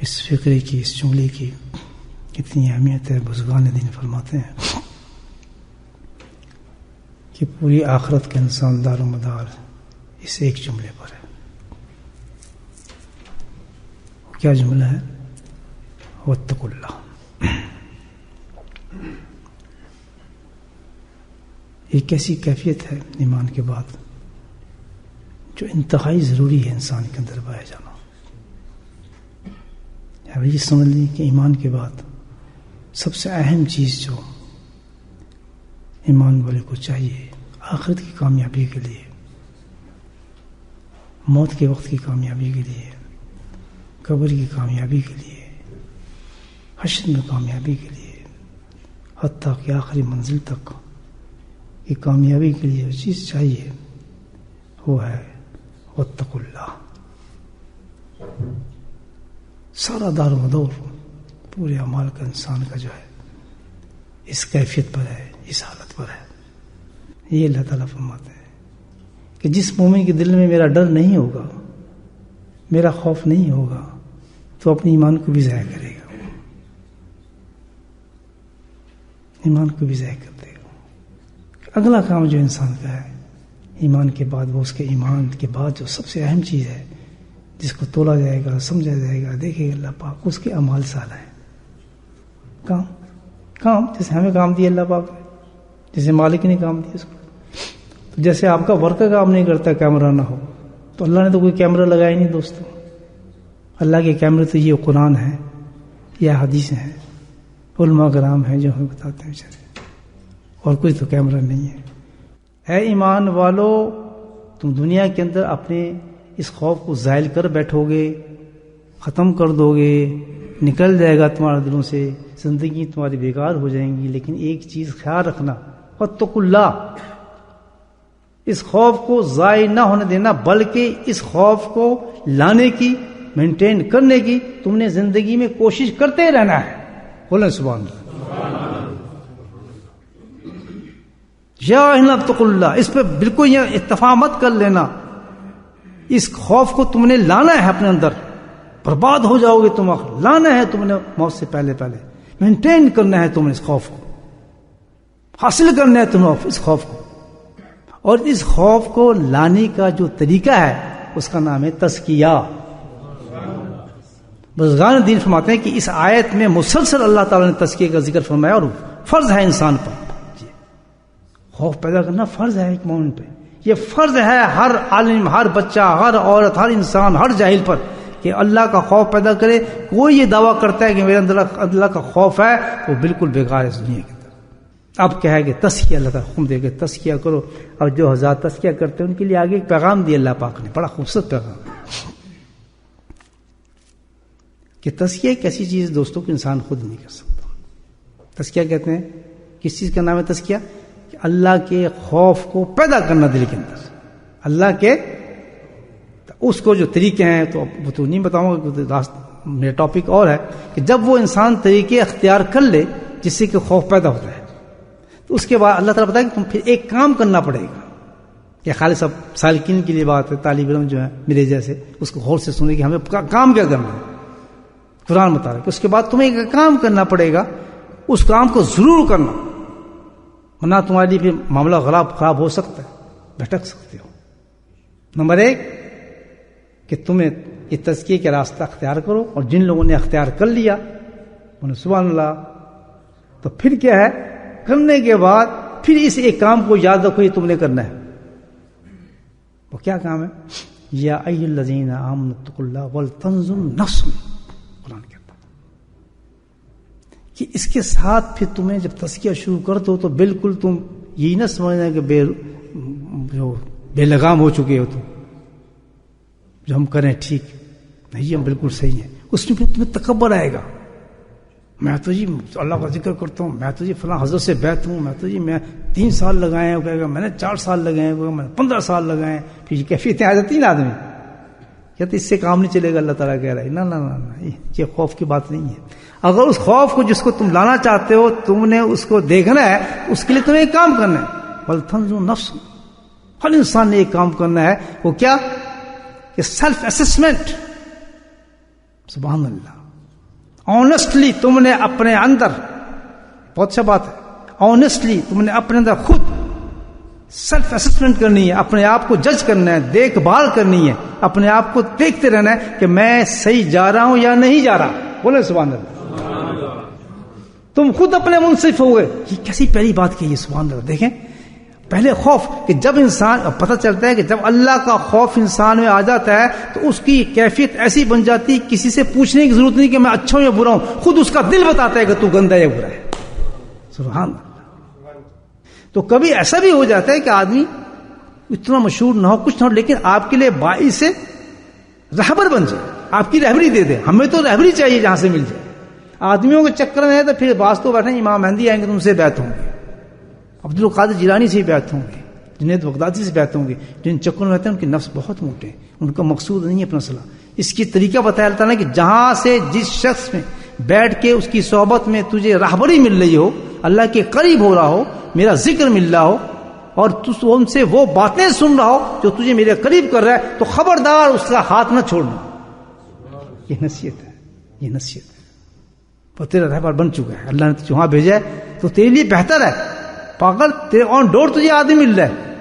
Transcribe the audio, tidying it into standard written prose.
اس فقرے کی، اس جملے کی کتنی اہمیت ہے. بزرگان دین فرماتے ہیں کہ پوری آخرت کا انسان دار و مدار اس ایک جملے پر ہے. کیا جملہ ہے؟ واتقوا اللہ. ایک ایسی کیفیت ہے ایمان کے بعد جو انتہائی ضروری ہے انسان کے اندر پایا جانا. یہ سمجھ لیں کہ ایمان کے بعد سب سے اہم چیز جو ایمان والے کو چاہیے آخرت کی کامیابی کے لیے، موت کے وقت کی کامیابی کے لیے، قبر کی کامیابی کے لیے، حشر میں کامیابی کے لیے، حتیٰ کہ آخری منزل تک کی کامیابی کے لیے جو چیز چاہیے وہ ہے واتقوا اللہ. سارا دار و مدار پورے اعمال کا انسان کا جو ہے اس کیفیت پر ہے، اس حالت پر ہے. یہ اللہ تعالیٰ فرماتے ہیں کہ جس مومن کے دل میں میرا ڈر نہیں ہوگا، میرا خوف نہیں ہوگا، تو اپنے ایمان کو بھی ضائع کرے گا، ایمان کو بھی ضائع کر دے گا. اگلا کام جو انسان کا ہے ایمان کے بعد، وہ اس کے ایمان کے بعد جو سب سے اہم چیز ہے جس کو تولا جائے گا، سمجھا جائے گا، دیکھے گا اللہ پاک، اس کے اعمال صالح ہیں. کام جیسے ہمیں کام دیا اللہ پاک، جیسے مالک نے کام دیا اس کو. تو جیسے آپ کا ورکر کام نہیں کرتا کیمرہ نہ ہو، تو اللہ نے تو کوئی کیمرہ لگایا نہیں دوستو. اللہ کے کیمرے تو یہ قرآن ہے یا حدیث ہیں، علماء کرام ہیں جو ہمیں بتاتے ہیں چلے، اور کوئی تو کیمرہ نہیں ہے. اے ایمان والو، تم دنیا کے اندر اپنے اس خوف کو زائل کر بیٹھو گے، ختم کر دو گے، نکل جائے گا تمہارے دلوں سے، زندگی تمہاری بیکار ہو جائیں گی. لیکن ایک چیز خیال رکھنا، واتقوا اللہ، اس خوف کو ضائع نہ ہونے دینا، بلکہ اس خوف کو لانے کی، مینٹین کرنے کی تم نے زندگی میں کوشش کرتے رہنا ہے. بولیں سبحان اللہ. یا اتقوا اللہ، اس پہ بالکل یہ اتفاق مت کر لینا. اس خوف کو تم نے لانا ہے اپنے اندر، برباد ہو جاؤ گے تم، لانا ہے تم نے موت سے پہلے مینٹین کرنا ہے تم نے اس خوف کو، حاصل کرنا ہے تم اس خوف کو. اور اس خوف کو لانے کا جو طریقہ ہے اس کا نام ہے تزکیہ. بزرگان دین فرماتے ہیں کہ اس آیت میں مسلسل اللہ تعالیٰ نے تزکیے کا ذکر فرمایا، اور فرض ہے انسان پر. خوف پیدا کرنا فرض ہے ایک مومن پہ. یہ فرض ہے ہر عالم، ہر بچہ، ہر عورت، ہر انسان، ہر جاہل پر کہ اللہ کا خوف پیدا کرے. کوئی یہ دعویٰ کرتا ہے کہ میرے اندر اللہ کا خوف ہے، وہ بالکل بیکار ہے اس دنیا کے اندر. اب کیا ہے کہ تزکیہ اللہ تعالیٰ حکم دے کہ تزکیہ کرو. اور جو حضرات تزکیہ کرتے ہیں ان کے لیے آگے ایک پیغام دیا اللہ پاک نے، بڑا خوبصورت پیغام کہ تزکیہ ایک ایسی چیز دوستوں کہ انسان خود نہیں کر سکتا. تزکیہ کہتے ہیں کس چیز کا نام ہے تزکیہ؟ کہ اللہ کے خوف کو پیدا کرنا دل کے اندر. اللہ کے اس کو جو طریقے ہیں تو وہ تو نہیں بتاؤں گا، میرا ٹاپک اور ہے کہ جب وہ انسان طریقے اختیار کر لے جس سے کہ خوف پیدا ہوتا ہے، تو اس کے بعد اللہ تعالیٰ بتائے کہ تم پھر ایک کام کرنا پڑے گا. یہ خالص اب سالکین کے لیے بات ہے، طالب علم جو ہے میرے جیسے اس کو غور سے سنے کہ ہمیں کام کیا کرنا ہے قرآن مطابق. اس کے بعد تمہیں ایک کام کرنا پڑے گا، اس کام کو ضرور کرنا، ورنہ تمہارے لیے پھر معاملہ خراب ہو سکتا ہے، بھٹک سکتے ہو. نمبر 1 کہ تمہیں یہ تزکیے کا راستہ اختیار کرو، اور جن لوگوں نے اختیار کر لیا انہیں سبحان اللہ. تو پھر کیا ہے، کرنے کے بعد پھر اس ایک کام کو یاد رکھو، یہ تم نے کرنا ہے. وہ کیا کام ہے؟ یا ایھا الذین آمنوا اتقوا اللہ ولتنظر نفس، قرآن کہتا ہے کہ اس کے ساتھ پھر تمہیں جب تزکیہ شروع کر دو تو بالکل تم یہی نہ سمجھنا کہ بے لگام ہو چکے ہو، تم جو ہم کریں ٹھیک نہیں، ہم بالکل صحیح ہیں. اس میں پھر تمہیں تکبر آئے گا، میں تو جی اللہ کا ذکر کرتا ہوں، میں تو جی فلاں حضرت سے بیعت ہوں، میں تو جی میں 3 سال لگائے ہیں، کہے گا میں نے 4 سال لگائے ہیں، میں نے 15 سال لگائے ہیں. پھر یہ کیفیتیں آ جاتی ہیں آدمی کہتے اس سے کام نہیں چلے گا. اللہ تعالیٰ کہہ رہا ہے نہ، یہ خوف کی بات نہیں ہے. اگر اس خوف کو جس کو تم لانا چاہتے ہو تم نے اس کو دیکھنا ہے، اس کے لیے تمہیں ایک کام کرنا ہے. ولتنظر نفس، ہر انسان نے ایک کام کرنا ہے. وہ کیا؟ کہ سیلف اسسمنٹ. سبحان اللہ، آنےسٹلی تم نے اپنے اندر، بہت اچھا بات ہے، آنےسٹلی تم نے اپنے اندر خود سیلف اسسمنٹ کرنی ہے، اپنے آپ کو جج کرنا ہے، دیکھ بھال کرنی ہے، اپنے آپ کو دیکھتے رہنا ہے کہ میں صحیح جا رہا ہوں یا نہیں جا رہا. بولے سبحان اللہ. تم خود اپنے منصف ہوئے. یہ کیسی پہلی بات کی یہ، سبحان اللہ. دیکھیں پہلے خوف، کہ جب انسان پتہ چلتا ہے کہ جب اللہ کا خوف انسان میں آ جاتا ہے تو اس کی کیفیت ایسی بن جاتی، کسی سے پوچھنے کی ضرورت نہیں کہ میں اچھا ہوں یا برا ہوں، خود اس کا دل بتاتا ہے کہ تو گندا یا برا ہے. سبحان اللہ. تو کبھی ایسا بھی ہو جاتا ہے کہ آدمی اتنا مشہور نہ ہو، کچھ نہ ہو، لیکن آپ کے لیے باعث سے رہبر بن جائے، آپ کی رہبری دے دے. ہمیں تو رہبری چاہیے جہاں سے مل جائے. آدمیوں کے چکر میں ہے تو پھر بعض تو بیٹھے امام مہدی آئیں گے تو ان سے بیعت ہوں گے، عبدالقادر جیلانی سے بیعت ہوں گے، جنید بغدادی سے بیعت ہوں گے. جن چکروں میں رہتے ہیں ان کے نفس بہت موٹے ہیں، ان کا مقصود نہیں ہے اپنا صلاح. اس کی طریقہ بتایا اللہ تعالیٰ نے کہ جہاں سے جس شخص میں بیٹھ کے اس کی صحبت میں تجھے رہبری مل رہی ہو، اللہ کے قریب ہو رہا ہو، میرا ذکر مل رہا ہو، اور تو ان سے وہ باتیں سن رہا ہو جو تجھے میرے قریب کر رہا ہے، تو خبردار اس کا ہاتھ نہ چھوڑنا. یہ نصیحت ہے، یہ نصیحت ہے. وہ تیرا رہبر بن چکا ہے، اللہ نے تجھے وہاں بھیجا ہے تو تیرے لیے بہتر ہے. پاگل تیرے آن ڈور تجھے آدمی مل رہا ہے،